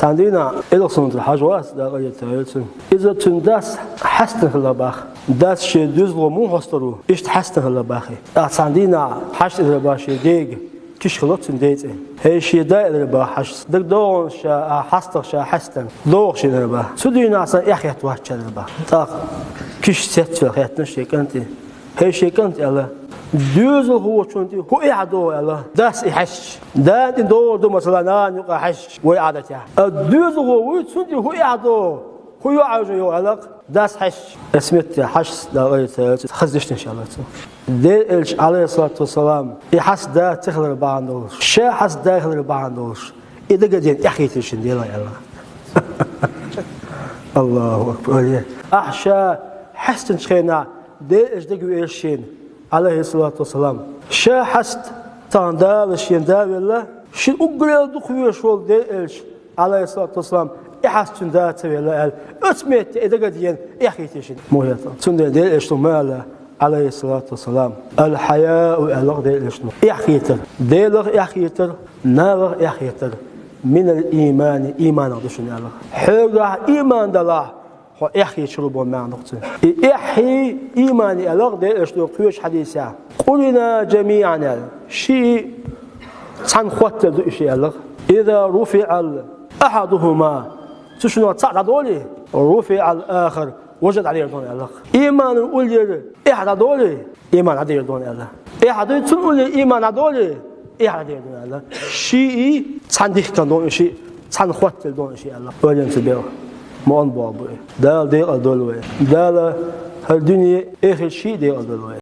ساندينا إلى صنط الحجواس دا غير تايلسن إذا تنداس حسن هلا باخ داس شيء دوزلو مو هسترو إيش حسن هلا باخي ساندينا حش إذا باشي ديج كيش خلطن ديت هي شيء دا إذا باحش دك دون شا حستر شا حسن دوغ شيء إذا با سودينا أصلا إخيات واحد شا إذا با تاخ كيش ست في الخيات نشي كنت هي شيء كنت الله دوزل هو شنتي هو يعدو الله داس يحش دا دو مثلا نان يحش ويعدتها دوزل هو شنتي هو يعدو هو يعجو يعلق داس حش اسمت حش دا غير خزشت ان شاء الله ديلش عليه الصلاه والسلام يحس دا تخلر باندوش شا حس دا يخلر باندوش اذا قدين اخيتي شندي الله الله اكبر احشى حسن شينا ديلش دقوا ايشين عليه الصلاة والسلام شا حست تاندال شيندال ولا شي أقرأ دخوي شول ديلش عليه الصلاة والسلام يحسن ذات ولا أسمعت إذا قدين يحكيتشين موهيتا تندل ديلش ماله عليه الصلاة والسلام الحياء والله ديلش يحكيتر ديلغ يحكيتر نالغ يحكيتر من الإيمان إيمان عدوشن الله حيرا إيمان دلاه هو يحيي شربون مع نقطة يحيي إيماني الله ده إيش لو قيوش حديثة قلنا جميعا شيء تنخوت ذو شيء الله إذا رفع أحدهما تشنو تصعد دولي رفع الآخر وجد عليه دون الله إيمان الأولي إحد دولي إيمان عليه دون الله إحد تقول إيمان دولي إحد دون الله شيء تندخ كان دون شيء تنخوت دون شيء الله وجد سبيه ما أنبأ به دال دي أدلوه دال هالدنيا آخر شيء دي أدلوه